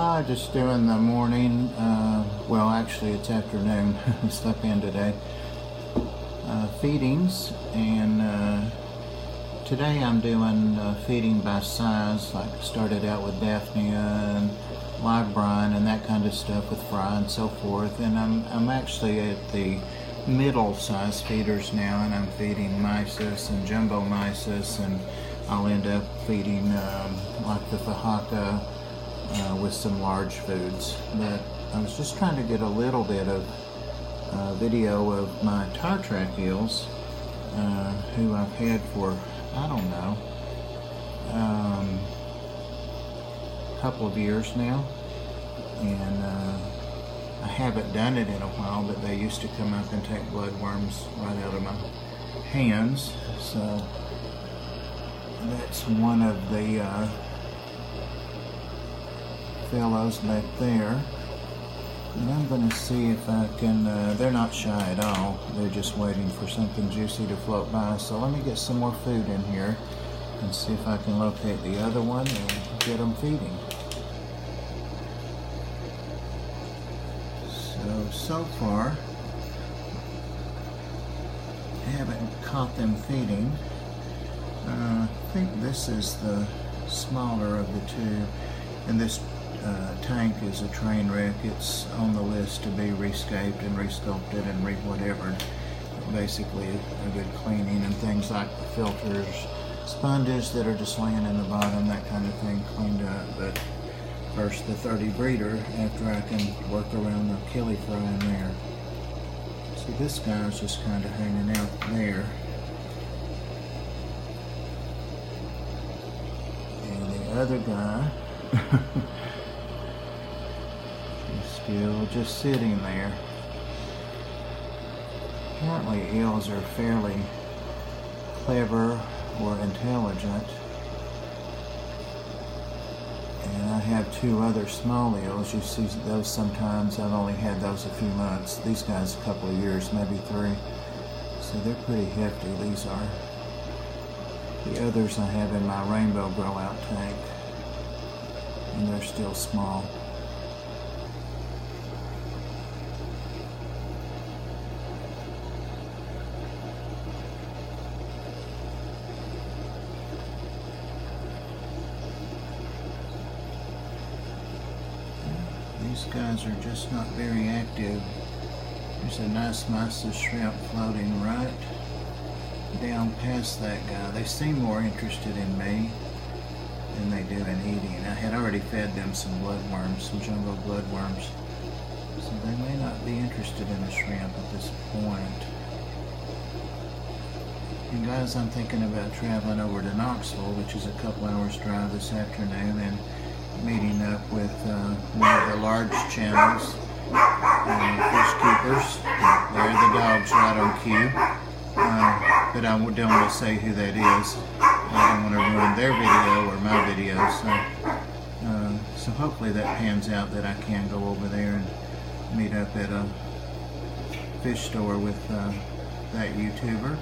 Hi, just doing the morning, well actually it's afternoon, slept in today, feedings, and today I'm doing feeding by size, like started out with Daphnia and live brine and that kind of stuff with fry and so forth, and I'm actually at the middle size feeders now, and I'm feeding mysis and jumbo mysis, and I'll end up feeding like the Fajaka with some large foods. But I was just trying to get a little bit of video of my track eels, who I've had for, I don't know, a couple of years now, and I haven't done it in a while, but they used to come up and take bloodworms right out of my hands. So that's one of the fellows back there, and I'm going to see if I can, they're not shy at all, they're just waiting for something juicy to float by. So let me get some more food in here and see if I can locate the other one and get them feeding. So far I haven't caught them feeding. I think this is the smaller of the two, and this tank is a train wreck. It's on the list to be rescaped and resculpted and whatever. Basically a good cleaning, and things like the filters, sponges that are just laying in the bottom, that kind of thing, cleaned up. But first the 30 breeder, after I can work around the killie fry in there. So this guy's just kind of hanging out there. And the other guy is still just sitting there. Apparently eels are fairly clever or intelligent. And I have two other small eels. You see those sometimes. I've only had those a few months. These guys a couple of years, maybe 3. So they're pretty hefty, these are. The others I have in my rainbow grow out tank, and they're still small. These guys are just not very active. There's a nice mysis shrimp floating right down past that guy. They seem more interested in me than they do in eating. I had already fed them some bloodworms, some jumbo bloodworms, so they may not be interested in the shrimp at this point. And guys, I'm thinking about traveling over to Knoxville, which is a couple hours drive this afternoon, and meeting up with one of the large channels, fish keepers. There are the dogs right on cue, but I don't want to say who that is. I don't want to ruin their video or my video, so hopefully that pans out, that I can go over there and meet up at a fish store with that YouTuber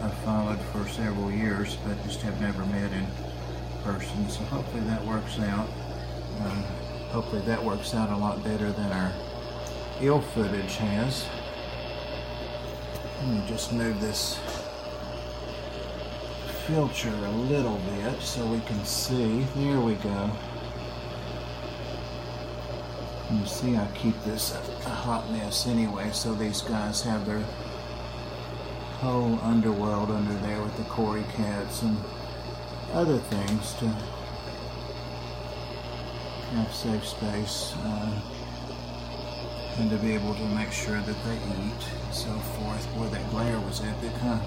I've followed for several years, but just have never met in person. So hopefully that works out. Hopefully that works out a lot better than our eel footage has. Let me just move this filter a little bit so we can see. There we go. You see, I keep this a hot mess anyway, so these guys have their whole underworld under there with the cory cats and other things to have safe space and to be able to make sure that they eat and so forth. Boy, that glare was epic, huh?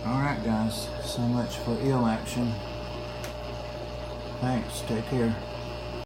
Alright guys, so much for eel action. Thanks, take care.